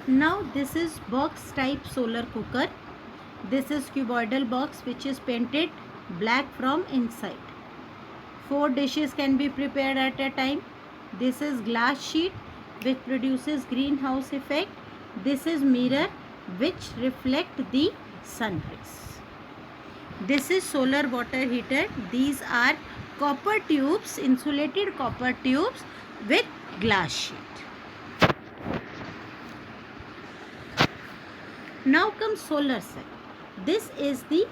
Now this is box type solar cooker. This is cuboidal box which is painted black from inside. 4 dishes can be prepared at a time. This is glass sheet which produces greenhouse effect. This is mirror which reflect the sun rays. This is solar water heater. These are copper tubes, insulated copper tubes with glass sheet. Now comes solar cell. This is the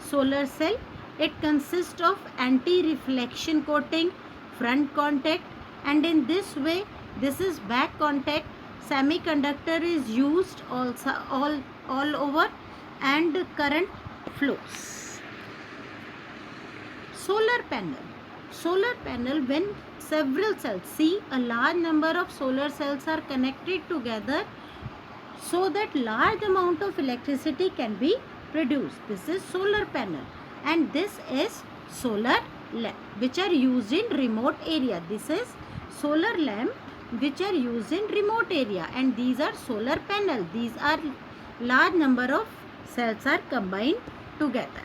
solar cell. It consists of anti-reflection coating, front contact, and in this way this is back contact. Semiconductor is used also all over and current flows. Solar panel. Solar panel, when several cells, see a large number of solar cells are connected together so that large amount of electricity can be produced. This is solar panel, and this is solar lamp which are used in remote area. This is solar lamp which are used in remote area, and these are solar panel. These are large number of cells are combined together.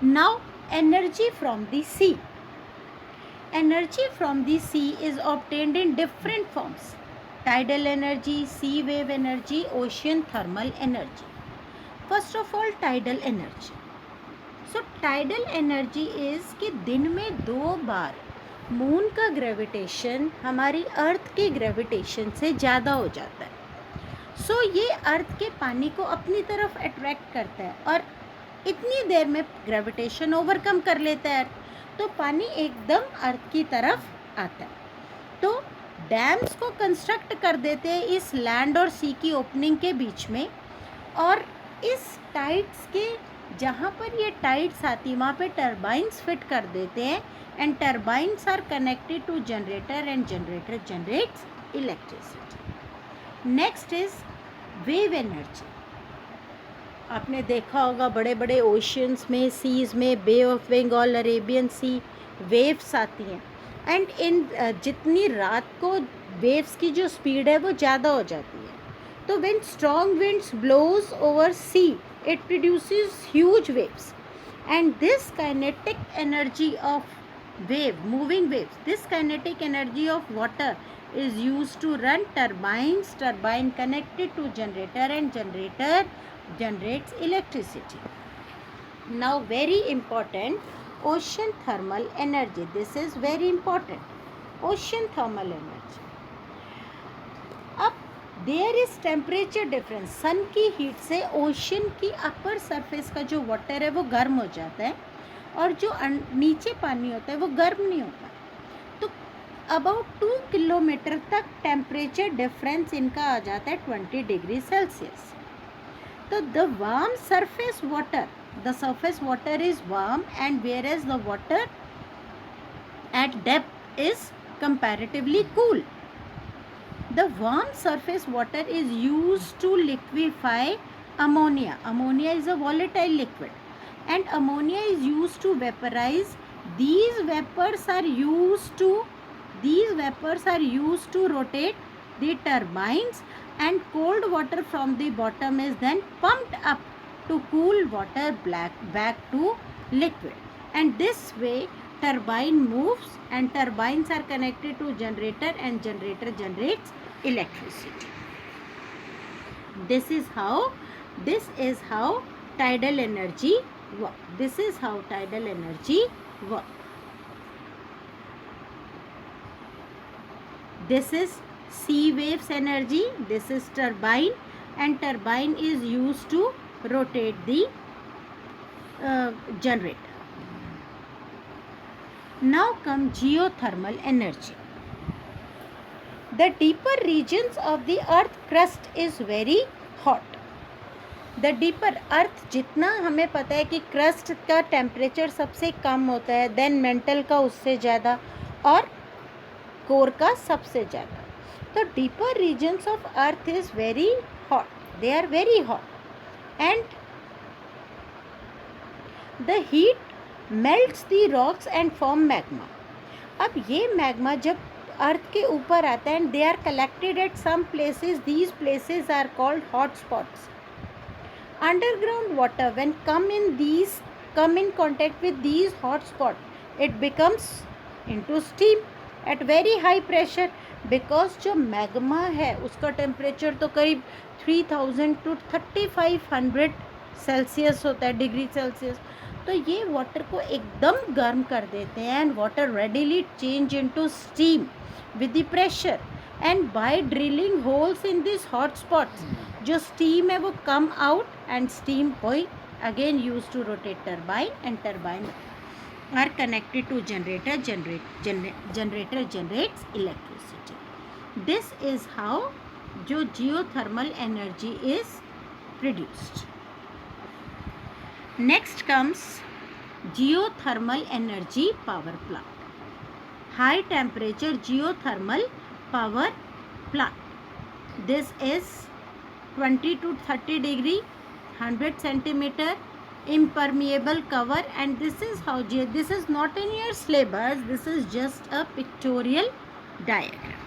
Now energy from the sea. Energy from the sea is obtained in different forms: tidal energy, sea wave energy, ocean thermal energy. First of all, tidal energy. So tidal energy is कि दिन में 2 बार moon का gravitation हमारी अर्थ के gravitation से ज़्यादा हो जाता है. सो ये अर्थ के पानी को अपनी तरफ अट्रैक्ट करता है और इतनी देर में ग्रेविटेशन ओवरकम कर लेता है, तो पानी एकदम अर्थ की तरफ आता है. तो डैम्स को कंस्ट्रक्ट कर देते हैं इस लैंड और सी की ओपनिंग के बीच में, और इस टाइड्स के जहाँ पर ये टाइड्स आती वहाँ पे टर्बाइंस फिट कर देते हैं, and turbines are connected to generator and generator generates electricity. Next is wave energy. आपने देखा होगा बड़े बड़े ओशियंस में, सीज में, bay of Bengal, Arabian sea, waves आती हैं, एंड इन जितनी रात को वेव्स की जो स्पीड है वो ज़्यादा हो जाती है. तो when strong winds blows over sea, it produces huge waves, and this kinetic energy of wave, moving waves, this kinetic energy of water is used to run turbines, turbine connected to generator, and generator generates electricity. Now very important, ocean thermal energy. This is very important, ocean thermal energy. अब there is temperature difference. सन की heat से ocean की upper surface का जो water है वो गर्म हो जाता है, और जो नीचे पानी होता है वो गर्म नहीं होता. तो अबाउट 2 किलोमीटर तक टेम्परेचर डिफरेंस इनका आ जाता है 20 डिग्री सेल्सियस. तो the warm surface water, the surface water is warm, and whereas the water at depth is comparatively cool. The warm surface water is used to liquefy ammonia. Ammonia is a volatile liquid, and ammonia is used to vaporize. These vapors are used to rotate the turbines, and cold water from the bottom is then pumped up to cool water back to liquid, and this way turbine moves, and turbines are connected to generator, and generator generates electricity. This is how tidal energy work. This is how tidal energy work. This is sea waves energy. This is turbine, and turbine is used to rotate the generator. Now come geothermal energy. The deeper regions of the earth crust is very hot. The deeper earth, जितना हमें पता है कि crust का temperature सबसे कम होता है, then mental का उससे ज़्यादा, और कोर का सबसे ज़्यादा. तो deeper regions of earth is very hot, they are very hot, and the heat melts the rocks and form magma. अब ये मैग्मा जब अर्थ के ऊपर आता है and they are collected at some places. These places are called hot spots. Underground water when come in contact with these hot spot, it becomes into steam at very high pressure, because जो magma है उसका temperature तो करीब 3000 to 3500 Celsius होता है, degree Celsius. तो ये water को एकदम गर्म कर देते हैं and water readily change into steam with the pressure. And by drilling holes in this hot spots, जो स्टीम है वो कम आउट एंड स्टीम कोई again use to rotate turbine and turbine are connected to generator. Generator generates electricity. This is how जो geothermal energy is produced. Next comes geothermal energy power plant. High temperature geothermal power plant. This is 20 to 30 degree, 100 centimeter impermeable cover, and this is how this is not in your syllabus, this is just a pictorial diagram.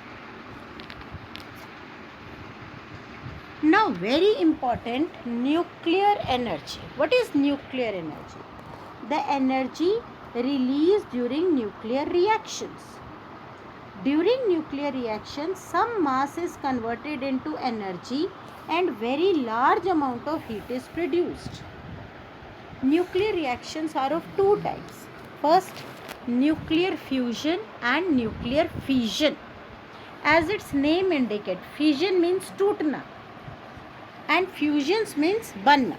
Now very important, nuclear energy. What is nuclear energy? The energy released during nuclear reactions. During nuclear reactions, some mass is converted into energy and very large amount of heat is produced. Nuclear reactions are of two types. First, nuclear fusion and nuclear fission. As its name indicates, fission means टूटना and fusions means बनना.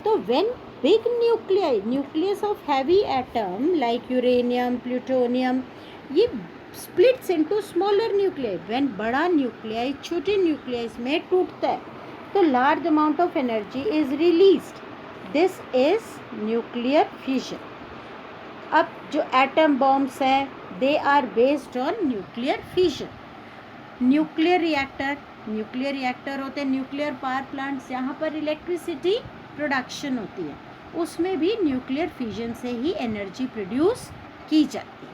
So when big nuclei, nucleus of heavy atom like uranium, plutonium, ये splits into smaller nuclei. When बड़ा nuclei छोटे nuclei में टूटता है तो large amount of energy is released. This is nuclear fission. अब जो atom bombs हैं they are based on nuclear fission. Nuclear reactor होते हैं न्यूक्लियर पावर प्लांट्स जहाँ पर इलेक्ट्रिसिटी प्रोडक्शन होती है, उसमें भी न्यूक्लियर फ्यूजन से ही एनर्जी प्रोड्यूस की जाती है.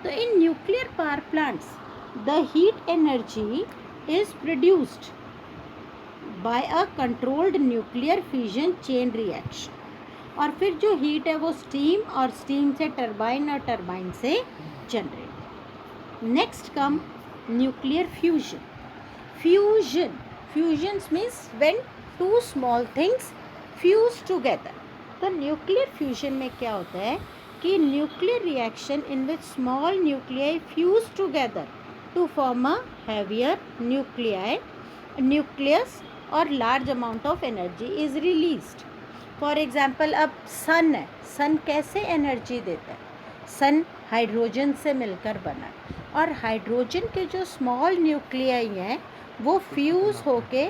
तो in nuclear power plants the heat energy is produced by a controlled nuclear fusion chain reaction. और फिर जो हीट है वो स्टीम और स्टीम से टरबाइन और टरबाइन से generate. Next come nuclear fusion. Fusions means when two small things fuse together. तो न्यूक्लियर फ्यूजन में क्या होता है कि nuclear reaction in which small nuclei fuse together to form a heavier nucleus और large amount of energy is released. For example अब sun है, सन कैसे एनर्जी देता है? सन हाइड्रोजन से मिलकर बना है और हाइड्रोजन के जो स्मॉल न्यूक्लियाई हैं वो फ्यूज़ होके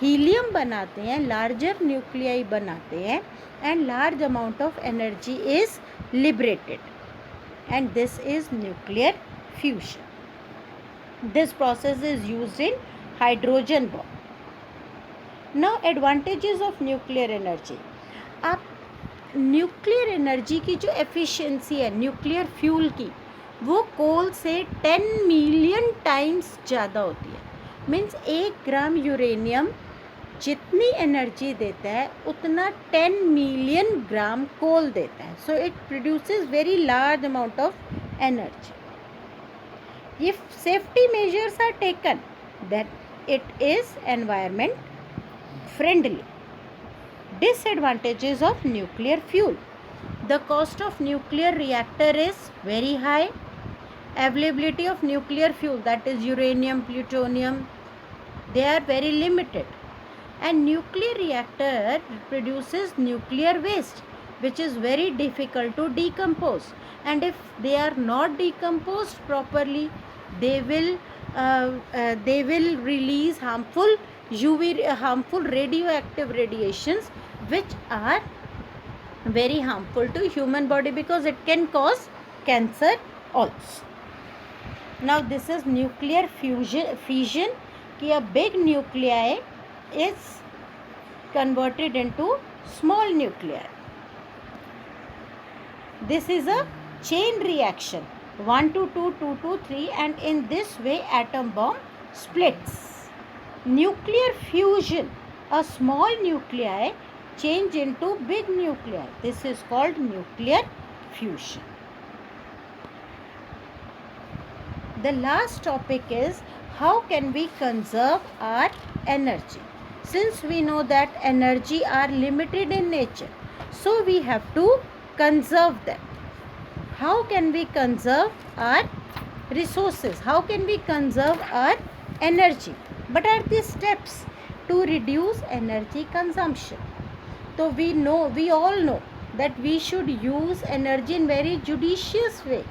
हीलियम बनाते हैं, लार्जर न्यूक्लियाई बनाते हैं and large amount of energy is liberated and this is nuclear fusion. This process is used in hydrogen bomb. Now advantages of nuclear energy. आप न्यूक्लियर एनर्जी की जो एफिशिएंसी है nuclear fuel की वो कोल से 10 million times ज़्यादा होती है. मीन्स 1 ग्राम यूरेनियम जितनी एनर्जी देता है उतना 10 मिलियन ग्राम कोल देता है. So it produces very large amount of energy. If safety measures are taken then it is environment friendly. Disadvantages of nuclear fuel. The cost of nuclear reactor is very high. Availability of nuclear fuel, that is uranium, plutonium, they are very limited. And nuclear reactor produces nuclear waste which is very difficult to decompose. And if they are not decomposed properly, they will release harmful radioactive radiations which are very harmful to human body because it can cause cancer also. Now this is nuclear fission कि a big nuclei is converted into small nuclei. This is a chain reaction 1 to 2, 2 to 3, and in this way atom bomb splits. Nuclear fusion, a small nuclei change into big nuclei. This is called nuclear fusion. The last topic is how can we conserve our energy. Since we know that energy are limited in nature, so we have to conserve them. How can we conserve our resources? How can we conserve our energy? What are the steps to reduce energy consumption? So we all know that we should use energy in very judicious way.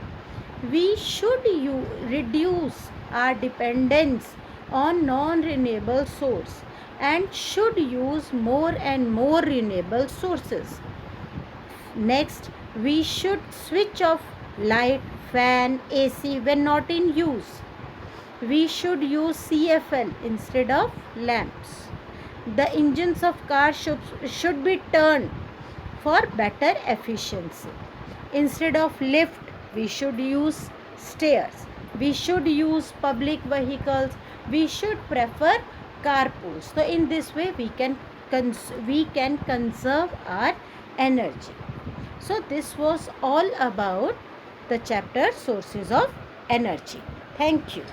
We should reduce our dependence on non-renewable source and should use more and more renewable sources. Next, we should switch off light, fan, AC when not in use. We should use CFL instead of lamps. The engines of cars should be turned for better efficiency. Instead of lift, we should use stairs. We should use public vehicles. We should prefer carpools. So in this way we can conserve our energy. So this was all about the chapter sources of energy. Thank you.